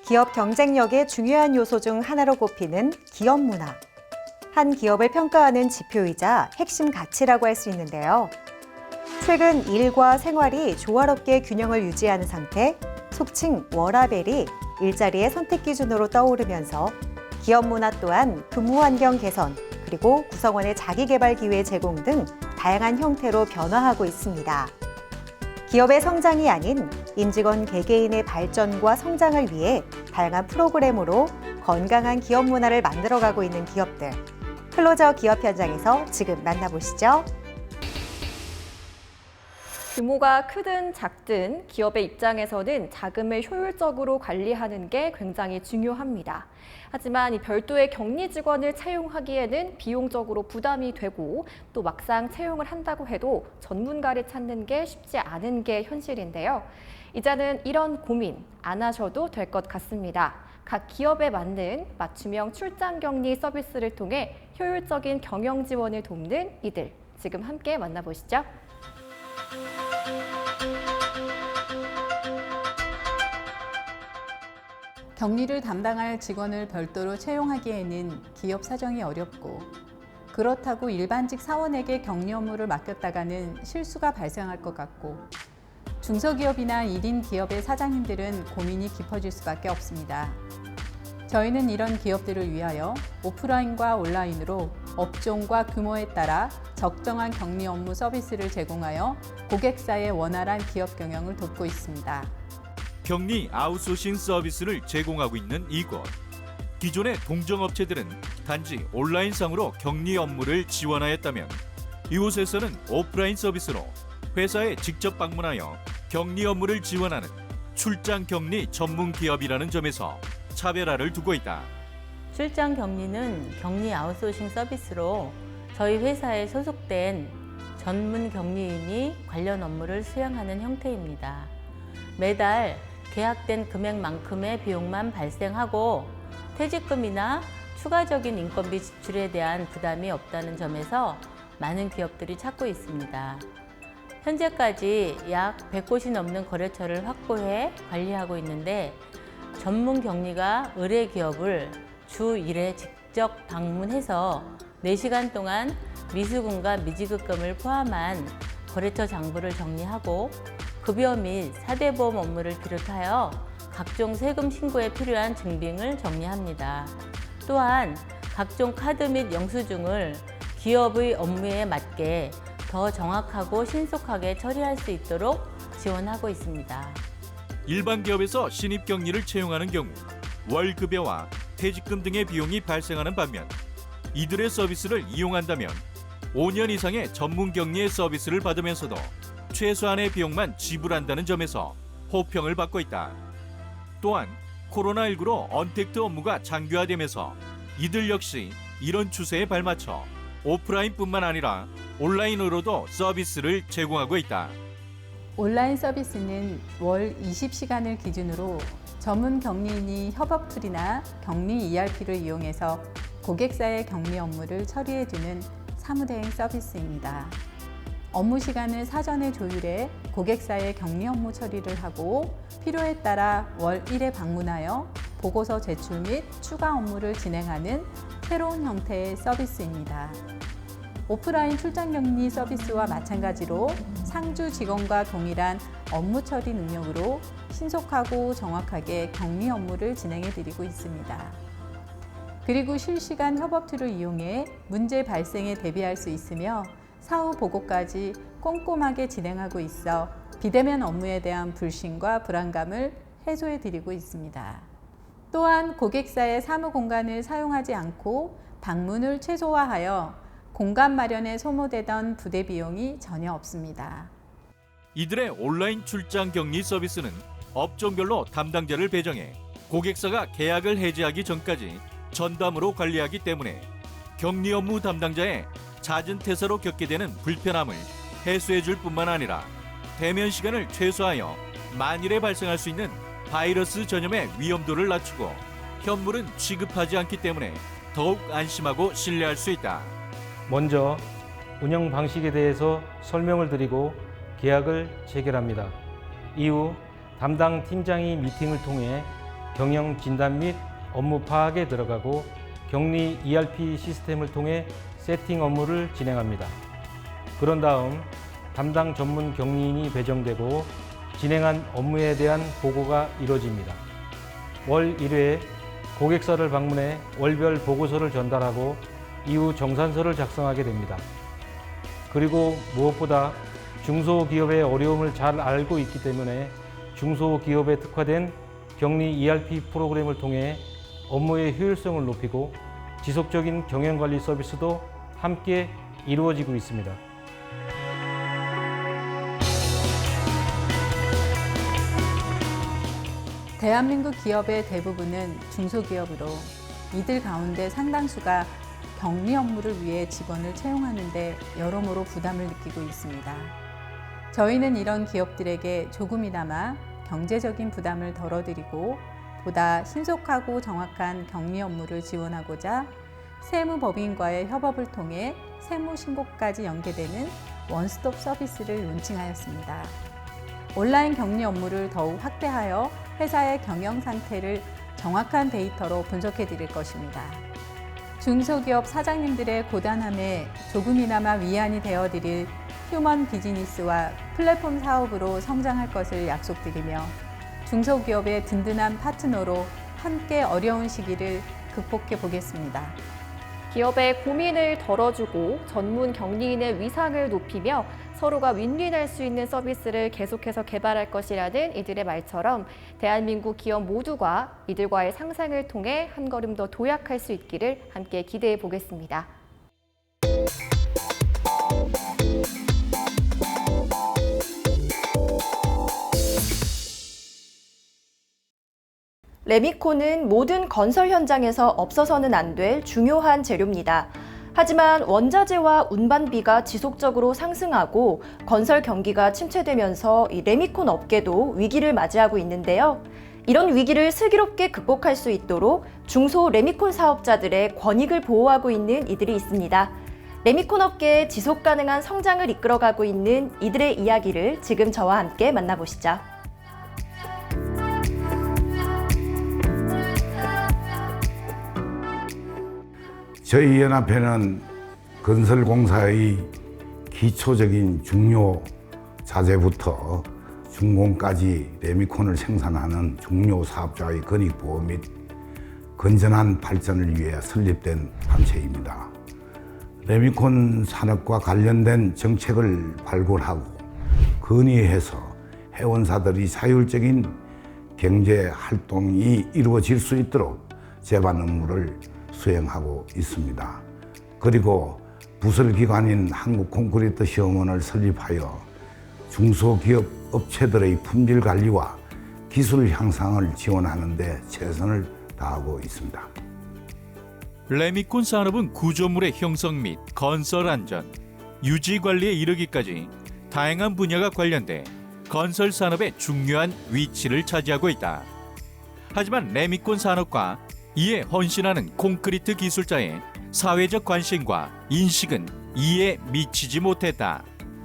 기업 경쟁력의 중요한 요소 중 하나로 꼽히는 기업 문화. 한 기업을 평가하는 지표이자 핵심 가치라고 할 수 있는데요. 최근 일과 생활이 조화롭게 균형을 유지하는 상태, 속칭 워라밸이 일자리의 선택 기준으로 떠오르면서 기업 문화 또한 근무 환경 개선, 그리고 구성원의 자기개발 기회 제공 등 다양한 형태로 변화하고 있습니다. 기업의 성장이 아닌 임직원 개개인의 발전과 성장을 위해 다양한 프로그램으로 건강한 기업 문화를 만들어가고 있는 기업들. 클로저 기업 현장에서 지금 만나보시죠. 규모가 크든 작든 기업의 입장에서는 자금을 효율적으로 관리하는 게 굉장히 중요합니다. 하지만 이 별도의 격리 직원을 채용하기에는 비용적으로 부담이 되고 또 막상 채용을 한다고 해도 전문가를 찾는 게 쉽지 않은 게 현실인데요. 이제는 이런 고민 안 하셔도 될 것 같습니다. 각 기업에 맞는 맞춤형 출장 격리 서비스를 통해 효율적인 경영 지원을 돕는 이들, 지금 함께 만나보시죠. 격리를 담당할 직원을 별도로 채용하기에는 기업 사정이 어렵고, 그렇다고 일반직 사원에게 격리 업무를 맡겼다가는 실수가 발생할 것 같고, 중소기업이나 1인 기업의 사장님들은 고민이 깊어질 수밖에 없습니다. 저희는 이런 기업들을 위하여 오프라인과 온라인으로 업종과 규모에 따라 적정한 격리 업무 서비스를 제공하여 고객사의 원활한 기업 경영을 돕고 있습니다. 격리 아웃소싱 서비스를 제공하고 있는 이곳. 기존의 동정업체들은 단지 온라인상으로 격리 업무를 지원하였다면 이곳에서는 오프라인 서비스로 회사에 직접 방문하여 격리 업무를 지원하는 출장 격리 전문 기업이라는 점에서 차별화를 두고 있다. 출장 격리는 격리 아웃소싱 서비스로 저희 회사에 소속된 전문 격리인이 관련 업무를 수행하는 형태입니다. 매달 계약된 금액만큼의 비용만 발생하고 퇴직금이나 추가적인 인건비 지출에 대한 부담이 없다는 점에서 많은 기업들이 찾고 있습니다. 현재까지 약 100곳이 넘는 거래처를 확보해 관리하고 있는데, 전문 격리가 의뢰 기업을 주 1회 직접 방문해서 4시간 동안 미수금과 미지급금을 포함한 거래처 장부를 정리하고 급여 및 사대보험 업무를 비롯하여 각종 세금 신고에 필요한 증빙을 정리합니다. 또한 각종 카드 및 영수증을 기업의 업무에 맞게 더 정확하고 신속하게 처리할 수 있도록 지원하고 있습니다. 일반 기업에서 신입 격리를 채용하는 경우 월급여와 퇴직금 등의 비용이 발생하는 반면 이들의 서비스를 이용한다면 5년 이상의 전문 격리의 서비스를 받으면서도 최소한의 비용만 지불한다는 점에서 호평을 받고 있다. 또한 코로나19로 언택트 업무가 장기화되면서 이들 역시 이런 추세에 발맞춰 오프라인뿐만 아니라 온라인으로도 서비스를 제공하고 있다. 온라인 서비스는 월 20시간을 기준으로 전문 격리인이 협업 툴이나 격리 ERP를 이용해서 고객사의 격리 업무를 처리해주는 사무대행 서비스입니다. 업무 시간을 사전에 조율해 고객사의 격리 업무 처리를 하고 필요에 따라 월 1회 방문하여 보고서 제출 및 추가 업무를 진행하는 새로운 형태의 서비스입니다. 오프라인 출장 격리 서비스와 마찬가지로 상주 직원과 동일한 업무 처리 능력으로 신속하고 정확하게 격리 업무를 진행해 드리고 있습니다. 그리고 실시간 협업 툴을 이용해 문제 발생에 대비할 수 있으며 사후 보고까지 꼼꼼하게 진행하고 있어 비대면 업무에 대한 불신과 불안감을 해소해 드리고 있습니다. 또한 고객사의 사무 공간을 사용하지 않고 방문을 최소화하여 공간 마련에 소모되던 부대 비용이 전혀 없습니다. 이들의 온라인 출장 격리 서비스는 업종별로 담당자를 배정해 고객사가 계약을 해지하기 전까지 전담으로 관리하기 때문에 격리 업무 담당자의 잦은 퇴사로 겪게 되는 불편함을 해소해 줄 뿐만 아니라 대면 시간을 최소화하여 만일에 발생할 수 있는 바이러스 전염의 위험도를 낮추고 현물은 취급하지 않기 때문에 더욱 안심하고 신뢰할 수 있다. 먼저 운영 방식에 대해서 설명을 드리고 계약을 체결합니다. 이후 담당 팀장이 미팅을 통해 경영 진단 및 업무 파악에 들어가고 격리 ERP 시스템을 통해 세팅 업무를 진행합니다. 그런 다음 담당 전문 격리인이 배정되고 진행한 업무에 대한 보고가 이루어집니다. 월 1회 고객사를 방문해 월별 보고서를 전달하고 이후 정산서를 작성하게 됩니다. 그리고 무엇보다 중소기업의 어려움을 잘 알고 있기 때문에 중소기업에 특화된 격리 ERP 프로그램을 통해 업무의 효율성을 높이고 지속적인 경영관리 서비스도 함께 이루어지고 있습니다. 대한민국 기업의 대부분은 중소기업으로 이들 가운데 상당수가 격리 업무를 위해 직원을 채용하는 데 여러모로 부담을 느끼고 있습니다. 저희는 이런 기업들에게 조금이나마 경제적인 부담을 덜어드리고 보다 신속하고 정확한 격리 업무를 지원하고자 세무법인과의 협업을 통해 세무신고까지 연계되는 원스톱 서비스를 론칭하였습니다. 온라인 격리 업무를 더욱 확대하여 회사의 경영 상태를 정확한 데이터로 분석해 드릴 것입니다. 중소기업 사장님들의 고단함에 조금이나마 위안이 되어 드릴 휴먼 비즈니스와 플랫폼 사업으로 성장할 것을 약속드리며 중소기업의 든든한 파트너로 함께 어려운 시기를 극복해 보겠습니다. 기업의 고민을 덜어주고 전문 격리인의 위상을 높이며 서로가 윈윈할 수 있는 서비스를 계속해서 개발할 것이라는 이들의 말처럼 대한민국 기업 모두가 이들과의 상생을 통해 한 걸음 더 도약할 수 있기를 함께 기대해 보겠습니다. 레미콘은 모든 건설 현장에서 없어서는 안 될 중요한 재료입니다. 하지만 원자재와 운반비가 지속적으로 상승하고 건설 경기가 침체되면서 이 레미콘 업계도 위기를 맞이하고 있는데요. 이런 위기를 슬기롭게 극복할 수 있도록 중소 레미콘 사업자들의 권익을 보호하고 있는 이들이 있습니다. 레미콘 업계의 지속 가능한 성장을 이끌어가고 있는 이들의 이야기를 지금 저와 함께 만나보시죠. 저희 연합회는 건설공사의 기초적인 중요 자재부터 준공까지 레미콘을 생산하는 중요 사업자의 권익보호 및 건전한 발전을 위해 설립된 단체입니다. 레미콘 산업과 관련된 정책을 발굴하고 건의해서 회원사들이 자율적인 경제 활동이 이루어질 수 있도록 제반 업무를 수행하고 있습니다. 그리고 부설기관인 한국콘크리트시험원을 설립하여 중소기업 업체들의 품질 관리와 기술 향상을 지원하는 데 최선을 다하고 있습니다. 레미콘 산업은 구조물의 형성 및 건설 안전, 유지 관리에 이르기까지 다양한 분야가 관련돼 건설 산업의 중요한 위치를 차지하고 있다. 하지만 레미콘 산업과 이에 헌신하는 콘크리트 기술자의 사회적 관심과 인식은 이에 미치지 못했다.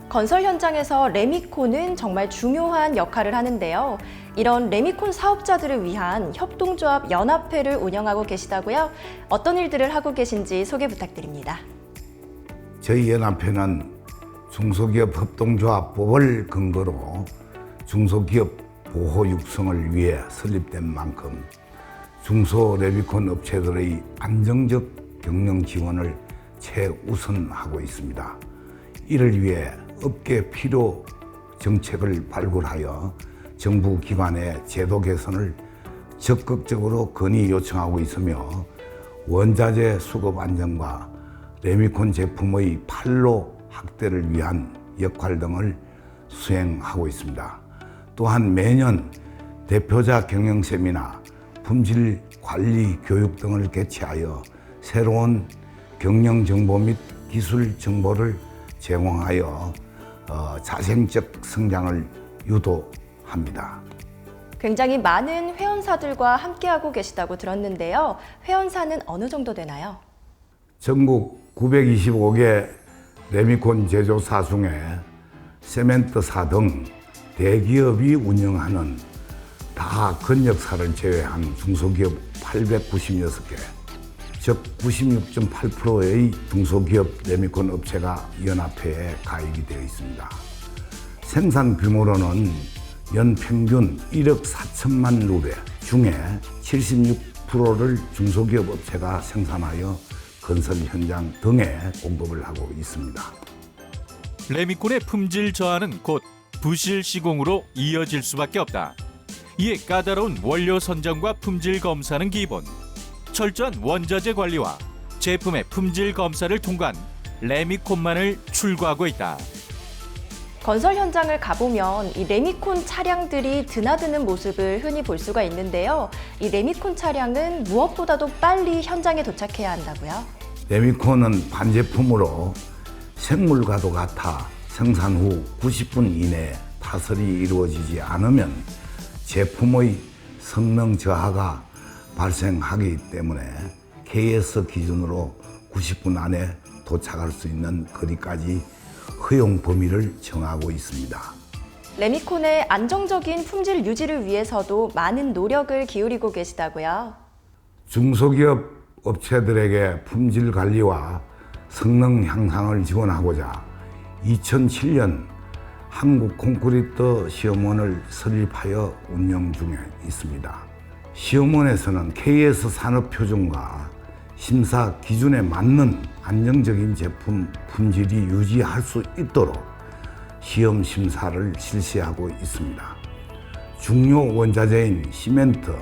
건설 현장에서 레미콘은 정말 중요한 역할을 하는데요. 이런 레미콘 사업자들을 위한 협동조합 연합회를 운영하고 계시다고요? 어떤 일들을 하고 계신지 소개 부탁드립니다. 저희 연합회는 중소기업 협동조합법을 근거로 중소기업 보호 육성을 위해 설립된 만큼 중소 레미콘 업체들의 안정적 경영 지원을 최우선하고 있습니다. 이를 위해 업계 필요 정책을 발굴하여 정부 기관의 제도 개선을 적극적으로 건의 요청하고 있으며 원자재 수급 안정과 레미콘 제품의 판로 확대를 위한 역할 등을 수행하고 있습니다. 또한 매년 대표자 경영 세미나, 품질 관리 교육 등을 개최하여 새로운 경영 정보 및 기술 정보를 제공하여 자생적 성장을 유도합니다. 굉장히 많은 회원사들과 함께하고 계시다고 들었는데요. 회원사는 어느 정도 되나요? 전국 925개 레미콘 제조사 중에 세멘트사 등 대기업이 운영하는 다 건역사를 제외한 중소기업 896개, 즉 96.8%의 중소기업 레미콘 업체가 연합회에 가입이 되어 있습니다. 생산 규모로는 연 평균 1억 4천만 루베 중에 76%를 중소기업 업체가 생산하여 건설 현장 등에 공급을 하고 있습니다. 레미콘의 품질 저하는 곧 부실 시공으로 이어질 수밖에 없다. 이에 까다로운 원료 선정과 품질 검사는 기본. 철저한 원자재 관리와 제품의 품질 검사를 통과한 레미콘만을 출고하고 있다. 건설 현장을 가보면 이 레미콘 차량들이 드나드는 모습을 흔히 볼 수가 있는데요. 이 레미콘 차량은 무엇보다도 빨리 현장에 도착해야 한다고요? 레미콘은 반제품으로 생물과도 같아 생산 후 90분 이내에 파설이 이루어지지 않으면 제품의 성능 저하가 발생하기 때문에 KS 기준으로 90분 안에 도착할 수 있는 거리까지 허용 범위를 정하고 있습니다. 레미콘의 안정적인 품질 유지를 위해서도 많은 노력을 기울이고 계시다고요? 중소기업 업체들에게 품질 관리와 성능 향상을 지원하고자 2007년 한국 콘크리트 시험원을 설립하여 운영 중에 있습니다. 시험원에서는 KS 산업표준과 심사 기준에 맞는 안정적인 제품 품질이 유지할 수 있도록 시험 심사를 실시하고 있습니다. 중요 원자재인 시멘트,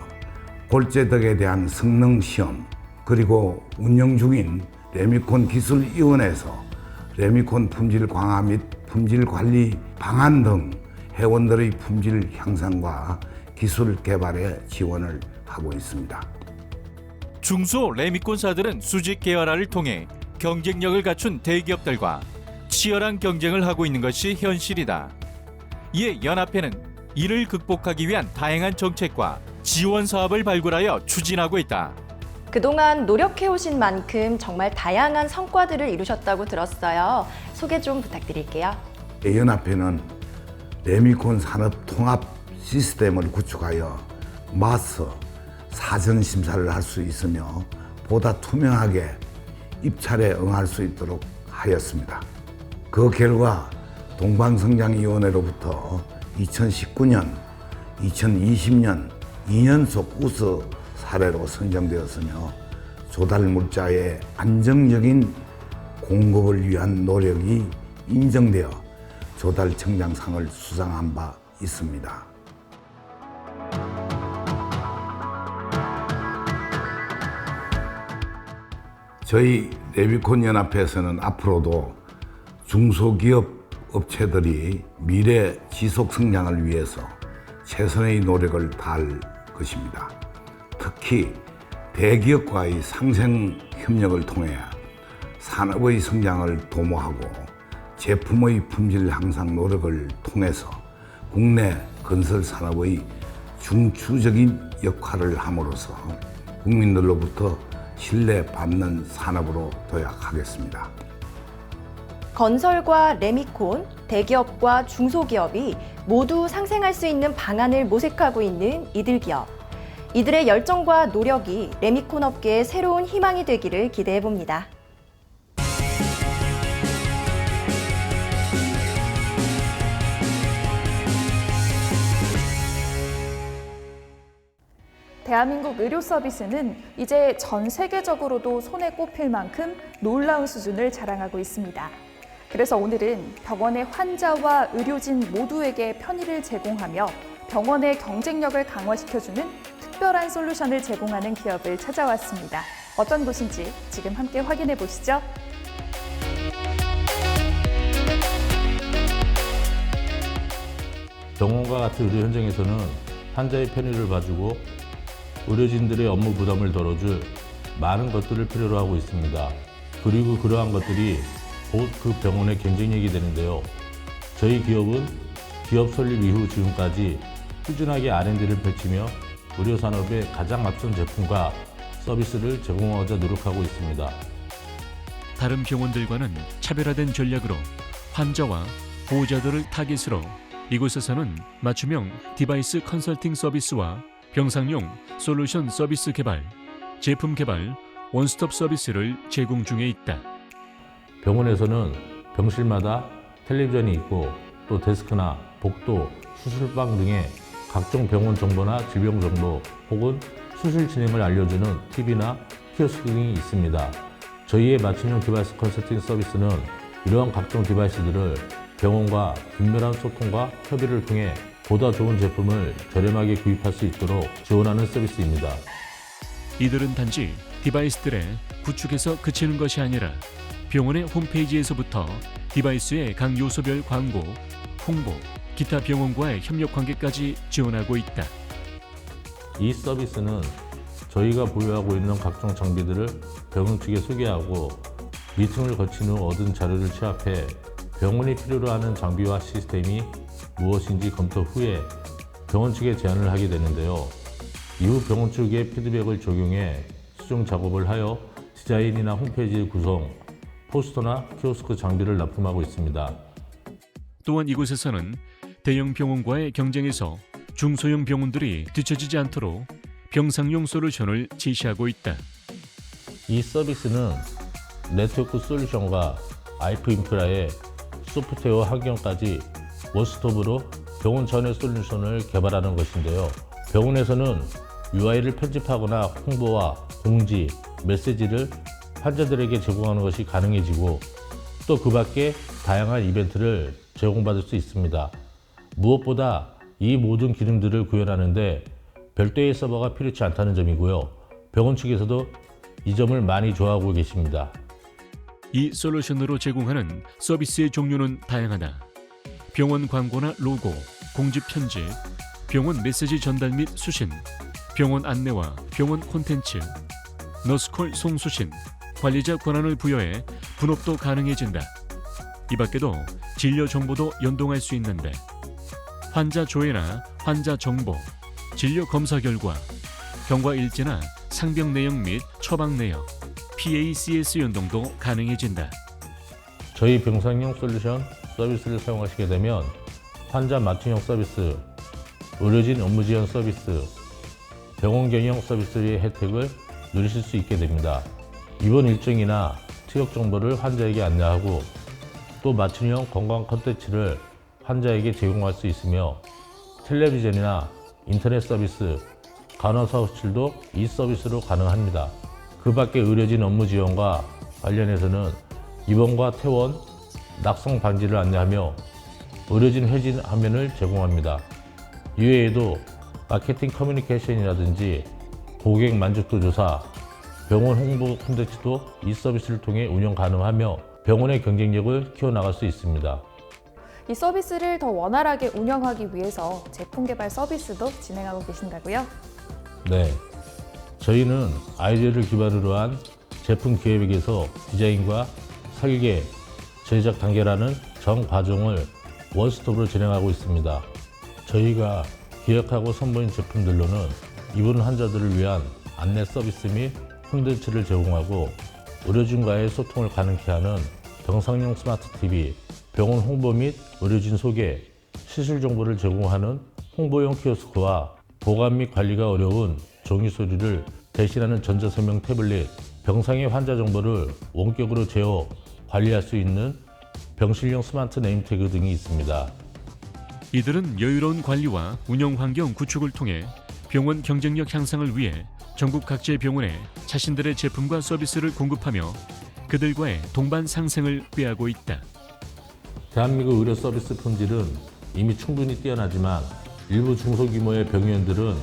골재 등에 대한 성능 시험, 그리고 운영 중인 레미콘 기술위원회에서 레미콘 품질 강화 및 품질 관리 방안 등 회원들의 품질 향상과 기술 개발에 지원을 하고 있습니다. 중소 레미콘사들은 수직 계열화를 통해 경쟁력을 갖춘 대기업들과 치열한 경쟁을 하고 있는 것이 현실이다. 이에 연합회는 이를 극복하기 위한 다양한 정책과 지원 사업을 발굴하여 추진하고 있다. 그동안 노력해오신 만큼 정말 다양한 성과들을 이루셨다고 들었어요. 소개 좀 부탁드릴게요. 연합회는 레미콘 산업 통합 시스템을 구축하여 마스 사전 심사를 할 수 있으며 보다 투명하게 입찰에 응할 수 있도록 하였습니다. 그 결과 동방성장위원회로부터 2019년, 2020년 2년속 우수 사례로 선정되었으며 조달 물자의 안정적인 공급을 위한 노력이 인정되어 조달 청장상을 수상한 바 있습니다. 저희 레미콘 연합회에서는 앞으로도 중소기업 업체들이 미래 지속 성장을 위해서 최선의 노력을 다할 것입니다. 특히 대기업과의 상생 협력을 통해 산업의 성장을 도모하고 제품의 품질 향상 노력을 통해서 국내 건설 산업의 중추적인 역할을 함으로써 국민들로부터 신뢰받는 산업으로 도약하겠습니다. 건설과 레미콘, 대기업과 중소기업이 모두 상생할 수 있는 방안을 모색하고 있는 이들 기업. 이들의 열정과 노력이 레미콘 업계의 새로운 희망이 되기를 기대해봅니다. 대한민국 의료 서비스는 이제 전 세계적으로도 손에 꼽힐 만큼 놀라운 수준을 자랑하고 있습니다. 그래서 오늘은 병원의 환자와 의료진 모두에게 편의를 제공하며 병원의 경쟁력을 강화시켜주는 특별한 솔루션을 제공하는 기업을 찾아왔습니다. 어떤 곳인지 지금 함께 확인해 보시죠. 병원과 같은 의료 현장에서는 환자의 편의를 봐주고 의료진들의 업무 부담을 덜어줄 많은 것들을 필요로 하고 있습니다. 그리고 그러한 것들이 곧 그 병원의 경쟁력이 되는데요. 저희 기업은 기업 설립 이후 지금까지 꾸준하게 R&D를 펼치며 의료산업의 가장 앞선 제품과 서비스를 제공하고자 노력하고 있습니다. 다른 병원들과는 차별화된 전략으로 환자와 보호자들을 타깃으로 이곳에서는 맞춤형 디바이스 컨설팅 서비스와 병상용 솔루션 서비스 개발, 제품 개발, 원스톱 서비스를 제공 중에 있다. 병원에서는 병실마다 텔레비전이 있고 또 데스크나 복도, 수술방 등의 각종 병원 정보나 질병 정보 혹은 수술 진행을 알려주는 TV나 키오스크 등이 있습니다. 저희의 맞춤형 디바이스 컨설팅 서비스는 이러한 각종 디바이스들을 병원과 긴밀한 소통과 협의를 통해 보다 좋은 제품을 저렴하게 구입할 수 있도록 지원하는 서비스입니다. 이들은 단지 디바이스들의 구축에서 그치는 것이 아니라 병원의 홈페이지에서부터 디바이스의 각 요소별 광고, 홍보, 기타 병원과의 협력 관계까지 지원하고 있다. 이 서비스는 저희가 보유하고 있는 각종 장비들을 병원 측에 소개하고 미팅을 거친 후 얻은 자료를 취합해 병원이 필요로 하는 장비와 시스템이 무엇인지 검토 후에 병원 측에 제안을 하게 되는데요. 이후 병원 측의 피드백을 적용해 수정 작업을 하여 디자인이나 홈페이지 구성, 포스터나 키오스크 장비를 납품하고 있습니다. 또한 이곳에서는 대형 병원과의 경쟁에서 중소형 병원들이 뒤처지지 않도록 병상용 솔루션을 제시하고 있다. 이 서비스는 네트워크 솔루션과 IP 인프라의 소프트웨어 환경까지 원스톱으로 병원 전의 솔루션을 개발하는 것인데요. 병원에서는 UI를 편집하거나 홍보와 공지, 메시지를 환자들에게 제공하는 것이 가능해지고 또 그 밖에 다양한 이벤트를 제공받을 수 있습니다. 무엇보다 이 모든 기능들을 구현하는데 별도의 서버가 필요치 않다는 점이고요. 병원 측에서도 이 점을 많이 좋아하고 계십니다. 이 솔루션으로 제공하는 서비스의 종류는 다양하다. 병원 광고나 로고, 공지 편집, 병원 메시지 전달 및 수신, 병원 안내와 병원 콘텐츠, 너스콜 송수신, 관리자 권한을 부여해 분업도 가능해진다. 이 밖에도 진료 정보도 연동할 수 있는데 환자 조회나 환자 정보, 진료 검사 결과, 경과 일지나 상병 내역 및 처방 내역, PACS 연동도 가능해진다. 저희 병상용 솔루션 서비스를 사용하시게 되면 환자 맞춤형 서비스, 의료진 업무 지원 서비스, 병원 경영 서비스의 혜택을 누리실 수 있게 됩니다. 입원 일정이나 투역 정보를 환자에게 안내하고 또 맞춤형 건강 콘텐츠를 환자에게 제공할 수 있으며 텔레비전이나 인터넷 서비스, 간호사 호출도 이 서비스로 가능합니다. 그 밖에 의료진 업무 지원과 관련해서는 입원과 퇴원, 낙성 방지를 안내하며 의료진 회진 화면을 제공합니다. 이외에도 마케팅 커뮤니케이션이라든지 고객 만족도 조사, 병원 홍보 콘텐츠도 이 서비스를 통해 운영 가능하며 병원의 경쟁력을 키워나갈 수 있습니다. 이 서비스를 더 원활하게 운영하기 위해서 제품 개발 서비스도 진행하고 계신다고요? 네, 저희는 아이디어를 기반으로 한 제품 기획에서 디자인과 설계, 제작 단계라는 전 과정을 원스톱으로 진행하고 있습니다. 저희가 기획하고 선보인 제품들로는 입원 환자들을 위한 안내 서비스 및 콘텐츠를 제공하고 의료진과의 소통을 가능케 하는 병상용 스마트 TV, 병원 홍보 및 의료진 소개, 시술 정보를 제공하는 홍보용 키오스크와 보관 및 관리가 어려운 종이 서류를 대신하는 전자서명 태블릿, 병상의 환자 정보를 원격으로 제어, 관리할 수 있는 병실용 스마트 네임태그 등이 있습니다. 이들은 여유로운 관리와 운영 환경 구축을 통해 병원 경쟁력 향상을 위해 전국 각지의 병원에 자신들의 제품과 서비스를 공급하며 그들과의 동반 상생을 꾀하고 있다. 대한민국 의료 서비스 품질은 이미 충분히 뛰어나지만 일부 중소규모의 병원들은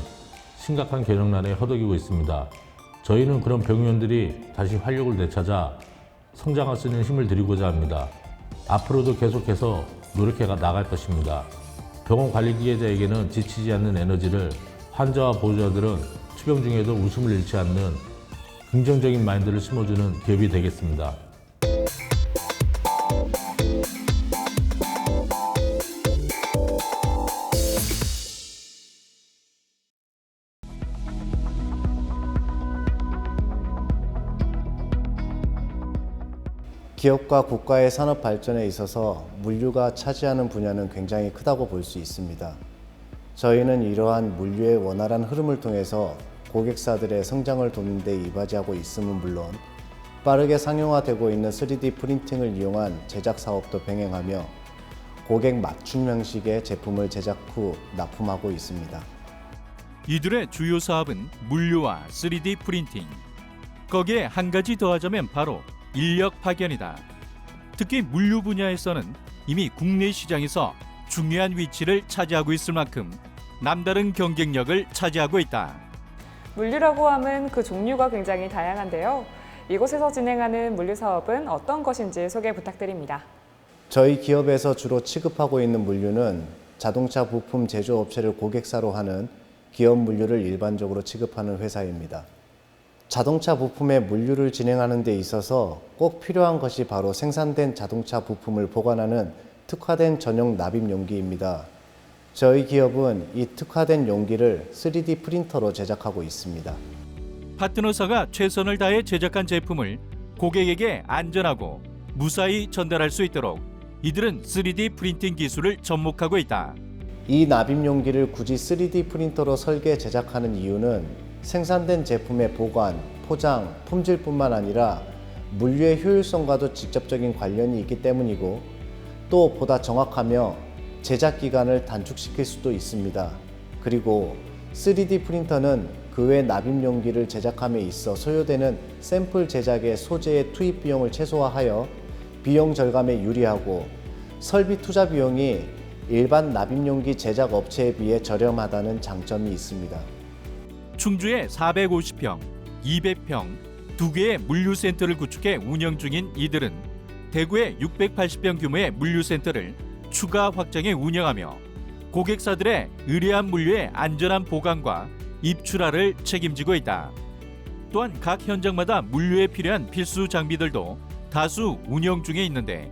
심각한 경영난에 허덕이고 있습니다. 저희는 그런 병원들이 다시 활력을 되찾아 성장할 수 있는 힘을 드리고자 합니다. 앞으로도 계속해서 노력해 나갈 것입니다. 병원 관리 기계자에게는 지치지 않는 에너지를, 환자와 보호자들은 투병 중에도 웃음을 잃지 않는 긍정적인 마인드를 심어주는 기업이 되겠습니다. 기업과 국가의 산업 발전에 있어서 물류가 차지하는 분야는 굉장히 크다고 볼 수 있습니다. 저희는 이러한 물류의 원활한 흐름을 통해서 고객사들의 성장을 돕는 데 이바지하고 있음은 물론 빠르게 상용화되고 있는 3D 프린팅을 이용한 제작 사업도 병행하며 고객 맞춤 형식의 제품을 제작 후 납품하고 있습니다. 이들의 주요 사업은 물류와 3D 프린팅. 거기에 한 가지 더하자면 바로 인력 파견이다. 특히 물류 분야에서는 이미 국내 시장에서 중요한 위치를 차지하고 있을 만큼 남다른 경쟁력을 차지하고 있다. 물류라고 하면 그 종류가 굉장히 다양한데요. 이곳에서 진행하는 물류 사업은 어떤 것인지 소개 부탁드립니다. 저희 기업에서 주로 취급하고 있는 물류는 자동차 부품 제조업체를 고객사로 하는 기업 물류를 일반적으로 취급하는 회사입니다. 자동차 부품의 물류를 진행하는 데 있어서 꼭 필요한 것이 바로 생산된 자동차 부품을 보관하는 특화된 전용 납입 용기입니다. 저희 기업은 이 특화된 용기를 3D 프린터로 제작하고 있습니다. 파트너사가 최선을 다해 제작한 제품을 고객에게 안전하고 무사히 전달할 수 있도록 이들은 3D 프린팅 기술을 접목하고 있다. 이 납입 용기를 굳이 3D 프린터로 설계 제작하는 이유는 생산된 제품의 보관, 포장, 품질뿐만 아니라 물류의 효율성과도 직접적인 관련이 있기 때문이고 또 보다 정확하며 제작 기간을 단축시킬 수도 있습니다. 그리고 3D 프린터는 그 외 납입 용기를 제작함에 있어 소요되는 샘플 제작의 소재의 투입 비용을 최소화하여 비용 절감에 유리하고 설비 투자 비용이 일반 납입 용기 제작 업체에 비해 저렴하다는 장점이 있습니다. 충주에 450평, 200평, 2개의 물류센터를 구축해 운영 중인 이들은 대구에 680평 규모의 물류센터를 추가 확장해 운영하며 고객사들의 의뢰한 물류의 안전한 보관과 입출하를 책임지고 있다. 또한 각 현장마다 물류에 필요한 필수 장비들도 다수 운영 중에 있는데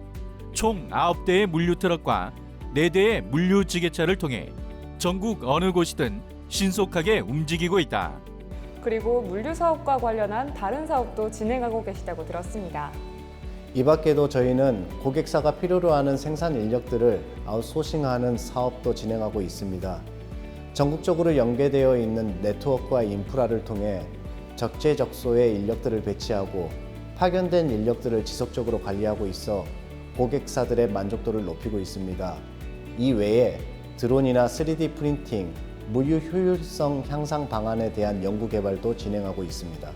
총 9대의 물류 트럭과 4대의 물류 지게차를 통해 전국 어느 곳이든 신속하게 움직이고 있다. 그리고 물류 사업과 관련한 다른 사업도 진행하고 계시다고 들었습니다. 이 밖에도 저희는 고객사가 필요로 하는 생산 인력들을 아웃소싱하는 사업도 진행하고 있습니다. 전국적으로 연계되어 있는 네트워크와 인프라를 통해 적재적소에 인력들을 배치하고 파견된 인력들을 지속적으로 관리하고 있어 고객사들의 만족도를 높이고 있습니다. 이 외에 드론이나 3D 프린팅, 물류 효율성 향상 방안에 대한 연구 개발도 진행하고 있습니다.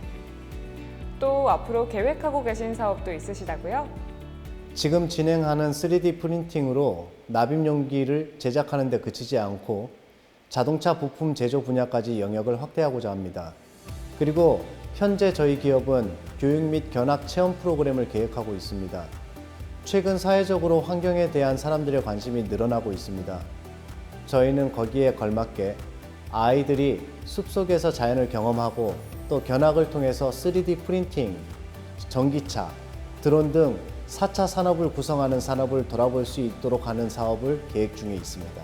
또 앞으로 계획하고 계신 사업도 있으시다고요? 지금 진행하는 3D 프린팅으로 납입 용기를 제작하는 데 그치지 않고 자동차 부품 제조 분야까지 영역을 확대하고자 합니다. 그리고 현재 저희 기업은 교육 및 견학 체험 프로그램을 계획하고 있습니다. 최근 사회적으로 환경에 대한 사람들의 관심이 늘어나고 있습니다. 저희는 거기에 걸맞게 아이들이 숲속에서 자연을 경험하고 또 견학을 통해서 3D 프린팅, 전기차, 드론 등 4차 산업을 구성하는 산업을 돌아볼 수 있도록 하는 사업을 계획 중에 있습니다.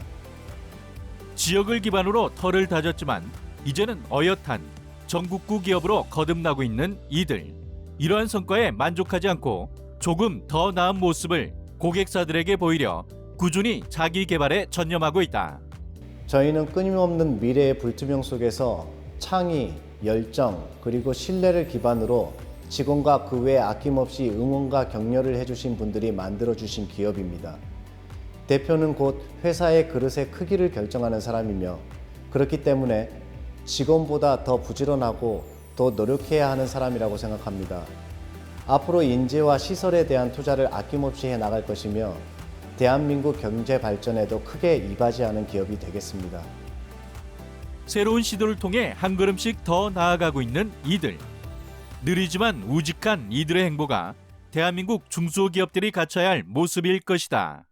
지역을 기반으로 터를 다졌지만 이제는 어엿한 전국구 기업으로 거듭나고 있는 이들. 이러한 성과에 만족하지 않고 조금 더 나은 모습을 고객사들에게 보이려 꾸준히 자기 개발에 전념하고 있다. 저희는 끊임없는 미래의 불투명 속에서 창의, 열정, 그리고 신뢰를 기반으로 직원과 그 외 아낌없이 응원과 격려를 해주신 분들이 만들어주신 기업입니다. 대표는 곧 회사의 그릇의 크기를 결정하는 사람이며 그렇기 때문에 직원보다 더 부지런하고 더 노력해야 하는 사람이라고 생각합니다. 앞으로 인재와 시설에 대한 투자를 아낌없이 해나갈 것이며 대한민국 경제 발전에도 크게 이바지하는 기업이 되겠습니다. 새로운 시도를 통해 한 걸음씩 더 나아가고 있는 이들. 느리지만 우직한 이들의 행보가 대한민국 중소기업들이 갖춰야 할 모습일 것이다.